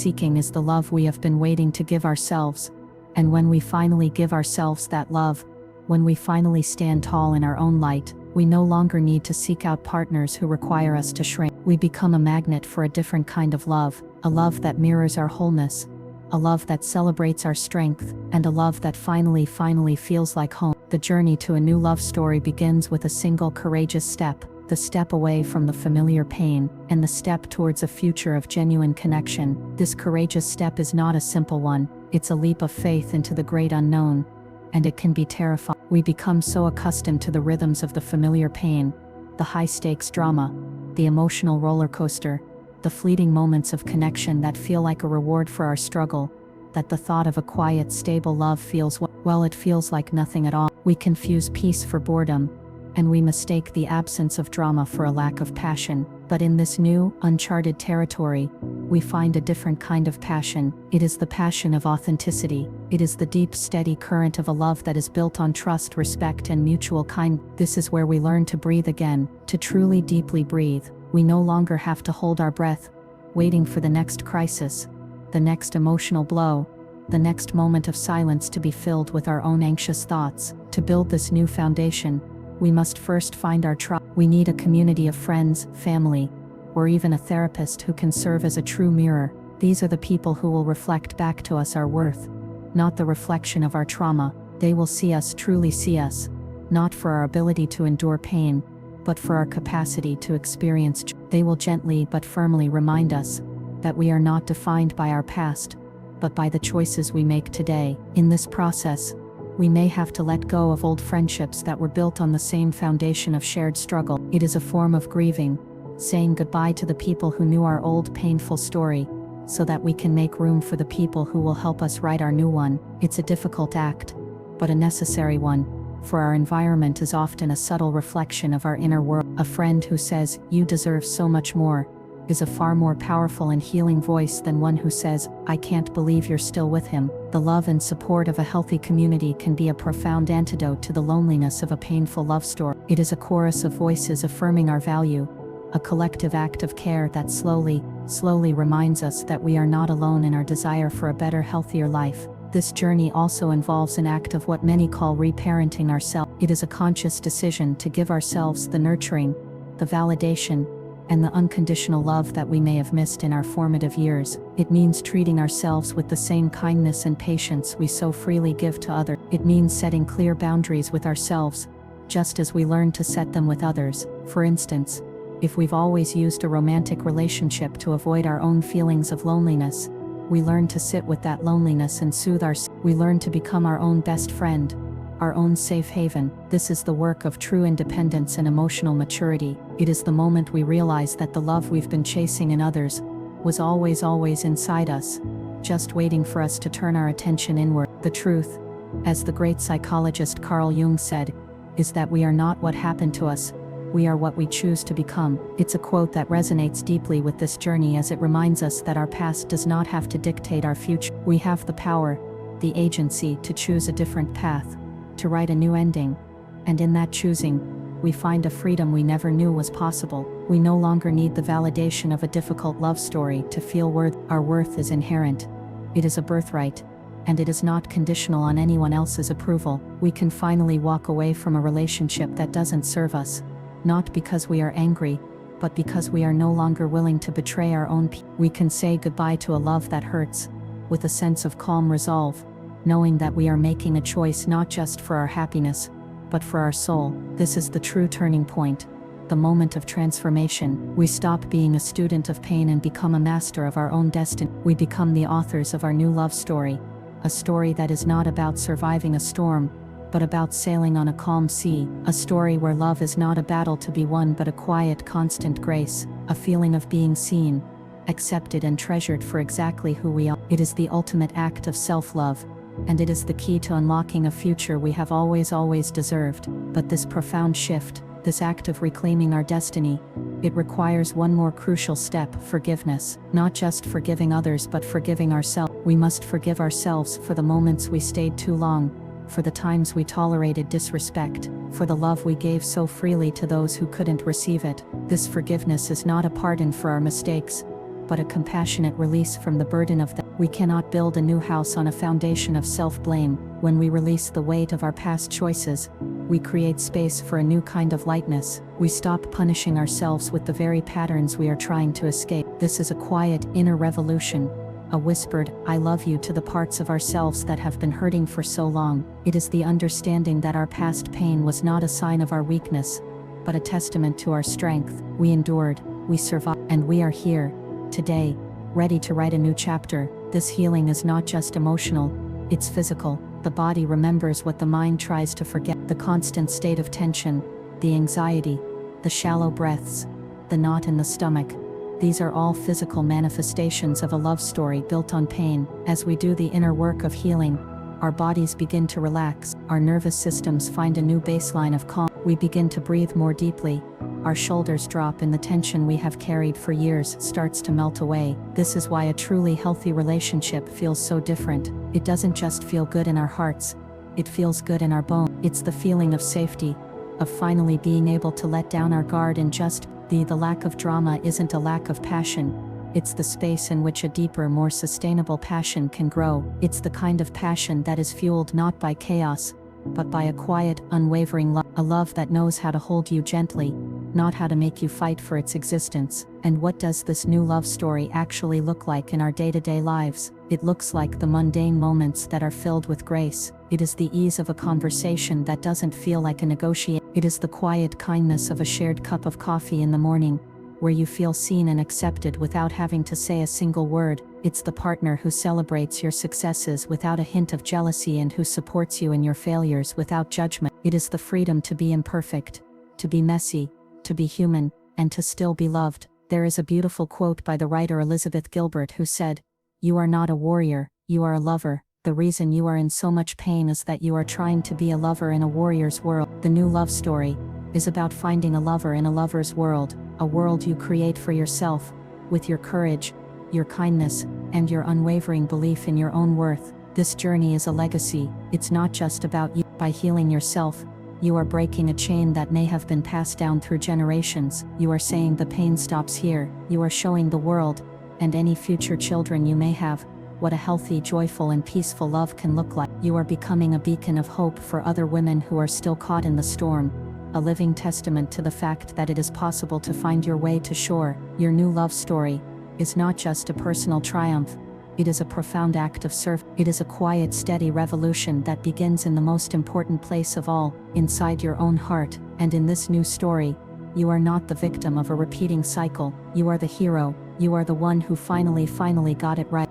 seeking is the love we have been waiting to give ourselves. And when we finally give ourselves that love, when we finally stand tall in our own light, we no longer need to seek out partners who require us to shrink. We become a magnet for a different kind of love, a love that mirrors our wholeness, a love that celebrates our strength, and a love that finally feels like home. The journey to a new love story begins with a single courageous step, the step away from the familiar pain, and the step towards a future of genuine connection. This courageous step is not a simple one, it's a leap of faith into the great unknown, and it can be terrifying. We become so accustomed to the rhythms of the familiar pain, the high-stakes drama, the emotional roller coaster, the fleeting moments of connection that feel like a reward for our struggle, that the thought of a quiet, stable love feels, well, it feels like nothing at all. We confuse peace for boredom, and we mistake the absence of drama for a lack of passion. But in this new, uncharted territory, we find a different kind of passion. It is the passion of authenticity. It is the deep, steady current of a love that is built on trust, respect, and mutual kindness. This is where we learn to breathe again, to truly deeply breathe. We no longer have to hold our breath, waiting for the next crisis, the next emotional blow, the next moment of silence to be filled with our own anxious thoughts. To build this new foundation, we must first find our tribe. We need a community of friends, family, or even a therapist who can serve as a true mirror. These are the people who will reflect back to us our worth, not the reflection of our trauma. They will see us, truly see us, not for our ability to endure pain, but for our capacity to experience joy. They will gently but firmly remind us that we are not defined by our past, but by the choices we make today. In this process, we may have to let go of old friendships that were built on the same foundation of shared struggle. It is a form of grieving, saying goodbye to the people who knew our old painful story, so that we can make room for the people who will help us write our new one. It's a difficult act, but a necessary one, for our environment is often a subtle reflection of our inner world. A friend who says, "You deserve so much more," is a far more powerful and healing voice than one who says, "I can't believe you're still with him." The love and support of a healthy community can be a profound antidote to the loneliness of a painful love story. It is a chorus of voices affirming our value, a collective act of care that slowly reminds us that we are not alone in our desire for a better, healthier life. This journey also involves an act of what many call reparenting ourselves. It is a conscious decision to give ourselves the nurturing, the validation, and the unconditional love that we may have missed in our formative years. It means treating ourselves with the same kindness and patience we so freely give to others. It means setting clear boundaries with ourselves, just as we learn to set them with others. For instance, if we've always used a romantic relationship to avoid our own feelings of loneliness, we learn to sit with that loneliness and soothe ourselves. We learn to become our own best friend, our own safe haven. This is the work of true independence and emotional maturity. It is the moment we realize that the love we've been chasing in others was always inside us, just waiting for us to turn our attention inward. The truth, as the great psychologist Carl Jung said, is that we are not what happened to us, we are what we choose to become. It's a quote that resonates deeply with this journey, as it reminds us that our past does not have to dictate our future. We have the power, the agency to choose a different path, to write a new ending, and in that choosing, we find a freedom we never knew was possible. We no longer need the validation of a difficult love story to feel worth. Our worth is inherent. It is a birthright, and it is not conditional on anyone else's approval. We can finally walk away from a relationship that doesn't serve us, not because we are angry, but because we are no longer willing to betray our own peace. We can say goodbye to a love that hurts, with a sense of calm resolve, knowing that we are making a choice not just for our happiness, but for our soul. This is the true turning point, the moment of transformation. We stop being a student of pain and become a master of our own destiny. We become the authors of our new love story, a story that is not about surviving a storm, but about sailing on a calm sea. A story where love is not a battle to be won, but a quiet, constant grace, a feeling of being seen, accepted, and treasured for exactly who we are. It is the ultimate act of self-love, and it is the key to unlocking a future we have always deserved. But this profound shift, this act of reclaiming our destiny, it requires one more crucial step: forgiveness. Not just forgiving others, but forgiving ourselves. We must forgive ourselves for the moments we stayed too long, for the times we tolerated disrespect, for the love we gave so freely to those who couldn't receive it. This forgiveness is not a pardon for our mistakes, but a compassionate release from the burden of that. We cannot build a new house on a foundation of self-blame. When we release the weight of our past choices, we create space for a new kind of lightness. We stop punishing ourselves with the very patterns we are trying to escape. This is a quiet, inner revolution, a whispered, "I love you" to the parts of ourselves that have been hurting for so long. It is the understanding that our past pain was not a sign of our weakness, but a testament to our strength. We endured, we survived, and we are here, today, ready to write a new chapter. This healing is not just emotional, it's physical. The body remembers what the mind tries to forget. The constant state of tension, the anxiety, the shallow breaths, the knot in the stomach. These are all physical manifestations of a love story built on pain. As we do the inner work of healing, our bodies begin to relax, our nervous systems find a new baseline of calm. We begin to breathe more deeply, our shoulders drop, and the tension we have carried for years starts to melt away. This is why a truly healthy relationship feels so different. It doesn't just feel good in our hearts, it feels good in our bones. It's the feeling of safety, of finally being able to let down our guard and just be. The lack of drama isn't a lack of passion. It's the space in which a deeper, more sustainable passion can grow. It's the kind of passion that is fueled not by chaos, but by a quiet, unwavering love. A love that knows how to hold you gently, not how to make you fight for its existence. And what does this new love story actually look like in our day-to-day lives? It looks like the mundane moments that are filled with grace. It is the ease of a conversation that doesn't feel like a negotiation. It is the quiet kindness of a shared cup of coffee in the morning, where you feel seen and accepted without having to say a single word. It's the partner who celebrates your successes without a hint of jealousy and who supports you in your failures without judgment. It is the freedom to be imperfect, to be messy, to be human, and to still be loved. There is a beautiful quote by the writer Elizabeth Gilbert who said, "You are not a warrior, you are a lover. The reason you are in so much pain is that you are trying to be a lover in a warrior's world." The new love story is about finding a lover in a lover's world, a world you create for yourself, with your courage, your kindness, and your unwavering belief in your own worth. This journey is a legacy. It's not just about you. By healing yourself, you are breaking a chain that may have been passed down through generations. You are saying the pain stops here. You are showing the world, and any future children you may have, what a healthy, joyful, and peaceful love can look like. You are becoming a beacon of hope for other women who are still caught in the storm, a living testament to the fact that it is possible to find your way to shore. Your new love story is not just a personal triumph, it is a profound act of service. It is a quiet, steady revolution that begins in the most important place of all, inside your own heart. And in this new story, you are not the victim of a repeating cycle, you are the hero, you are the one who finally got it right.